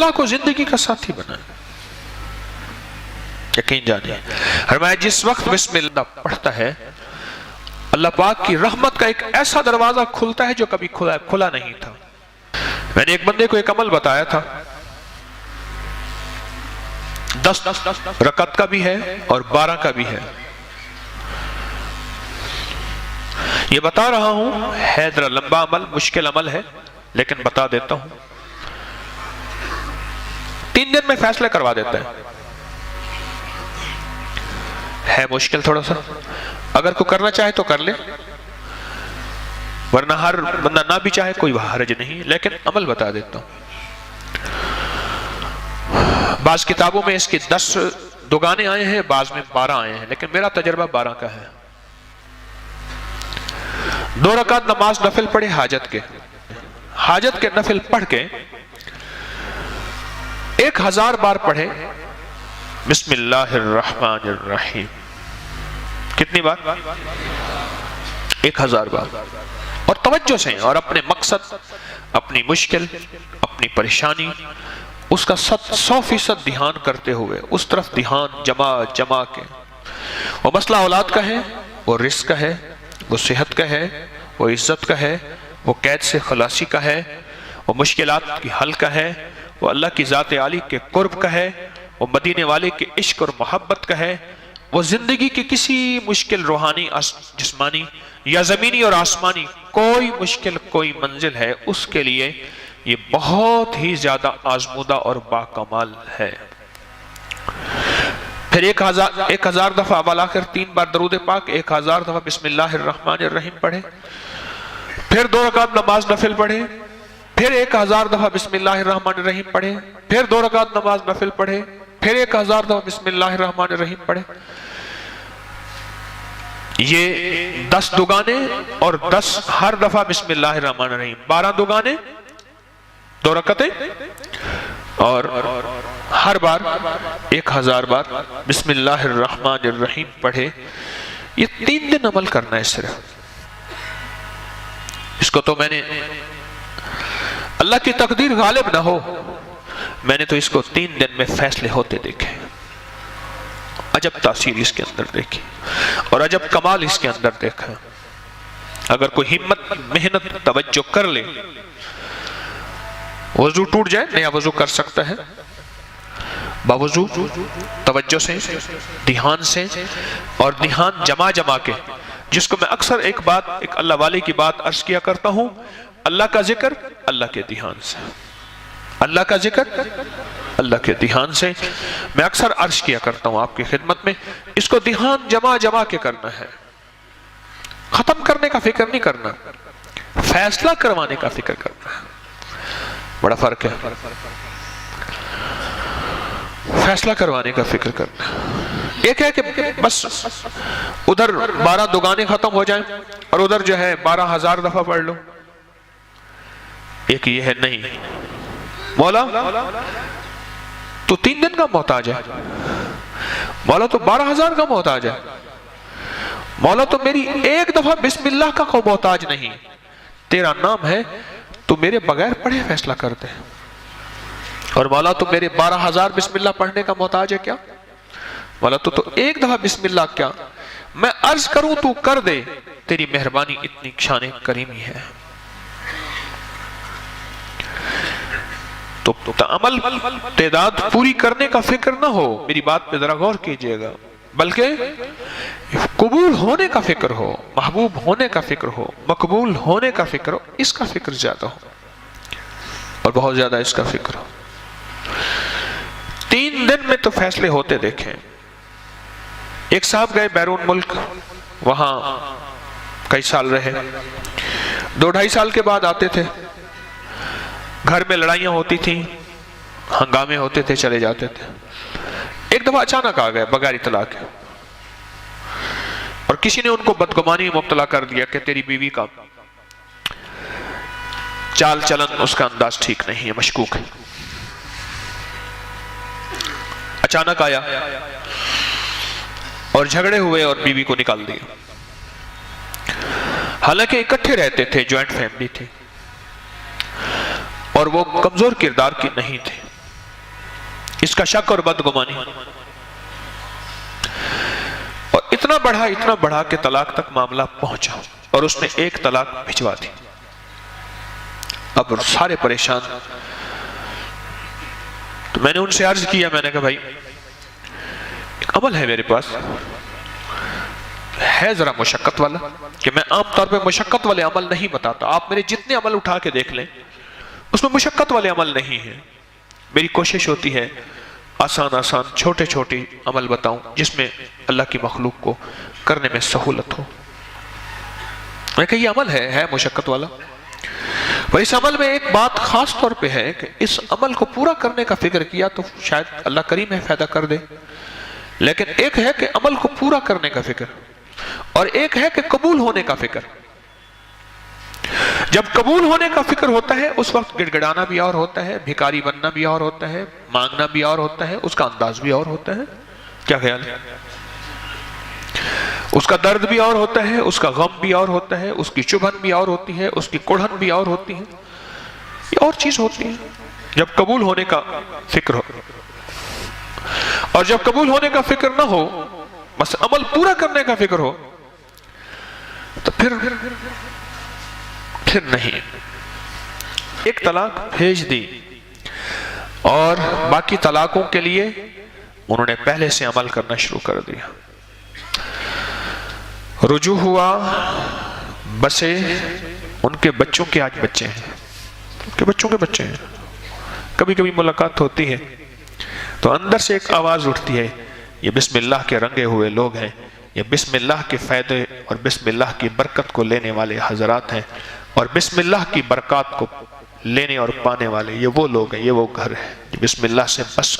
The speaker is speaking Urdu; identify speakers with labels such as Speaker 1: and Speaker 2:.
Speaker 1: اللہ کو زندگی کا ساتھی بنائیں. یقین جانیں فرمایا جس وقت بسم اللہ پڑھتا ہے اللہ پاک کی رحمت کا ایک ایسا دروازہ کھلتا ہے جو کبھی کھلا نہیں تھا. میں نے ایک بندے کو ایک عمل بتایا تھا، 10 رکعت کا بھی ہے اور 12 کا بھی ہے. یہ بتا رہا ہوں ہے ذرا لمبا عمل، مشکل عمل ہے، لیکن بتا دیتا ہوں. 3 دن میں فیصلہ کروا دیتا ہے مشکل تھوڑا سا. اگر کوئی کرنا چاہے تو کر لے، ورنہ ہر بندہ نہ بھی چاہے کوئی حرج نہیں، لیکن عمل بتا دیتا ہوں. بعض کتابوں میں اس کی 10 دگانے آئے ہیں، بعض میں 12 آئے ہیں، لیکن میرا تجربہ 12 کا ہے. 2 رکعت نماز نفل پڑھے حاجت کے نفل پڑھ کے 1000 بار پڑھے بسم اللہ الرحمن الرحیم. کتنی بار؟ 1000 بار. اور توجہ سے اور اپنے مقصد، اپنی مشکل، اپنی پریشانی، اس کا 100% دھیان کرتے ہوئے اس طرف دھیان جمع کے. وہ مسئلہ اولاد کا ہے، وہ رزق کا ہے، وہ صحت کا ہے، وہ عزت کا ہے، وہ قید سے خلاصی کا ہے، وہ مشکلات کی حل کا ہے، وہ اللہ کی ذات عالی کے قرب کا ہے، وہ مدینے والے کے عشق اور محبت کا ہے، وہ زندگی کی کسی مشکل روحانی، جسمانی یا زمینی اور آسمانی کوئی مشکل، کوئی منزل ہے، اس کے لیے یہ بہت ہی زیادہ آزمودہ اور باکمال ہے. پھر 1000 دفعہ بالآخر 3 بار درود پاک، 1000 دفعہ بسم اللہ الرحمن الرحیم پڑھے. پھر 2 رکعت نماز نفل پڑھے، پھر 1000 دفعہ بسم اللہ الرحمن الرحیم پڑھے، پھر 2 رکعت نماز نفل پڑھے، پھر 1000 دفعہ بسم اللہ الرحمن الرحیم پڑھے. یہ 10 دگانے اور 10 ہر دفعہ بسم اللہ الرحمن الرحیم، 12 دگانے، 2 رکعتیں، اور ہر بار 1000 بار بسم اللہ الرحمن الرحیم پڑھے. یہ 3 دن عمل کرنا ہے صرف. اس کو تو میں نے، اللہ کی تقدیر غالب نہ ہو، میں نے تو اس کو 3 دن میں فیصلے ہوتے دیکھے. عجب تاثیر اس کے اندر دیکھی اور عجب کمال اس کے اندر دیکھا. اگر کوئی ہمت، محنت، توجہ کر لے، وضو ٹوٹ جائے نیا وضو کر سکتا ہے، باوضو توجہ سے، دھیان سے، اور دھیان جمع کے، جس کو میں اکثر ایک اللہ والے کی بات عرض کیا کرتا ہوں، اللہ کا ذکر اللہ کے دھیان سے، اللہ کا ذکر اللہ کے دھیان سے. میں اکثر عرض کیا کرتا ہوں آپ کی خدمت میں، اس کو دھیان جمع کے کرنا ہے. ختم کرنے کا فکر نہیں کرنا، فیصلہ کروانے کا فکر کرنا ہے. بڑا فرق ہے. فیصلہ کروانے کا فکر کرنا. ایک ہے کہ بس ادھر 12 دگانے ختم ہو جائیں اور ادھر جو ہے 12000 دفعہ پڑھ لو. ایک یہ ہے نہیں، مولا تو 3 دن کا محتاج ہے، مولا تو 12000 کا محتاج ہے، مولا تو میری 1 دفعہ بسم اللہ کا کوئی محتاج نہیں. تیرا نام ہے تو میرے بغیر پڑھے فیصلہ کر دے. اور مولا تو میرے 12000 بسم اللہ پڑھنے کا محتاج ہے کیا؟ مولا تو 1 دفعہ بسم اللہ کیا، میں عرض کروں تو کر دے، تیری مہربانی اتنی شان کریمی ہے. تو عمل تعداد پوری کرنے کا فکر نہ ہو، میری بات پہ ذرا غور کیجئے گا، بلکہ قبول ہونے کا فکر ہو، محبوب ہونے کا فکر ہو، مقبول ہونے کا فکر ہو. اس کا فکر زیادہ ہو اور بہت زیادہ اس کا فکر ہو. 3 دن میں تو فیصلے ہوتے دیکھیں. ایک صاحب گئے بیرون ملک، وہاں کئی سال رہے، 2-2.5 سال کے بعد آتے تھے. گھر میں لڑائیاں ہوتی تھیں، ہنگامے ہوتے تھے، چلے جاتے تھے. ایک دفعہ اچانک آ گئے بغیر اطلاع کے، اور کسی نے ان کو بدگمانی میں مبتلا کر دیا کہ تیری بیوی کا چال چلن، اس کا انداز ٹھیک نہیں ہے، مشکوک ہے. اچانک آیا اور جھگڑے ہوئے اور بیوی کو نکال دیا. حالانکہ اکٹھے رہتے تھے، جوائنٹ فیملی تھی، اور وہ کمزور کردار کی نہیں تھے. اس کا شک اور بدگمانی، اور اتنا بڑھا کہ طلاق تک معاملہ پہنچا، اور اس نے ایک طلاق بھجوا دی۔ اب سارے پریشان، تو میں نے ان سے عرض کیا، میں نے کہا بھائی ایک عمل ہے میرے پاس، ہے ذرا مشقت والا، کہ میں عام طور پہ مشقت والے عمل نہیں بتاتا، آپ میرے جتنے عمل اٹھا کے دیکھ لیں اس میں مشقت والے عمل نہیں ہیں، میری کوشش ہوتی ہے آسان چھوٹے عمل بتاؤں جس میں اللہ کی مخلوق کو کرنے میں سہولت ہو۔ میں کہا یہ عمل ہے مشقت والا، اور اس عمل میں ایک بات خاص طور پہ ہے کہ اس عمل کو پورا کرنے کا فکر کیا تو شاید اللہ کریم ہے فائدہ کر دے، لیکن ایک ہے کہ عمل کو پورا کرنے کا فکر، اور ایک ہے کہ قبول ہونے کا فکر۔ جب قبول ہونے کا فکر ہوتا ہے اس وقت گڑ گڑانا بھی اور ہوتا ہے، بھکاری بننا بھی اور ہوتا ہے، مانگنا بھی اور ہوتا ہے، اس کا انداز بھی اور ہوتا ہے۔ کیا خیال ہے؟ اس کا درد بھی اور ہوتا ہے، اس کا غم بھی اور ہوتا ہے، اس کی چبھن بھی اور ہوتی ہے، اس کی کڑھن بھی اور ہوتی ہے، یہ اور چیز ہوتی ہے جب قبول ہونے کا فکر ہو۔ اور جب قبول ہونے کا فکر نہ ہو، بس عمل پورا کرنے کا فکر ہو، تو پھر نہیں۔ ایک طلاق بھیج دی، اور باقی طلاقوں کے لیے انہوں نے پہلے سے عمل کرنا شروع کر دیا۔ رجوع ہوا، بسے ان کے بچوں کے آج بچے ہیں، ان کے بچوں کے بچے ہیں، کبھی کبھی ملاقات ہوتی ہے تو اندر سے ایک آواز اٹھتی ہے، یہ بسم اللہ کے رنگے ہوئے لوگ ہیں، یہ بسم اللہ کے فائدے اور بسم اللہ کی برکت کو لینے والے حضرات ہیں، اور بسم اللہ کی برکات کو لینے اور پانے والے یہ وہ لوگ ہیں، یہ وہ گھر ہے، بسم اللہ سے بس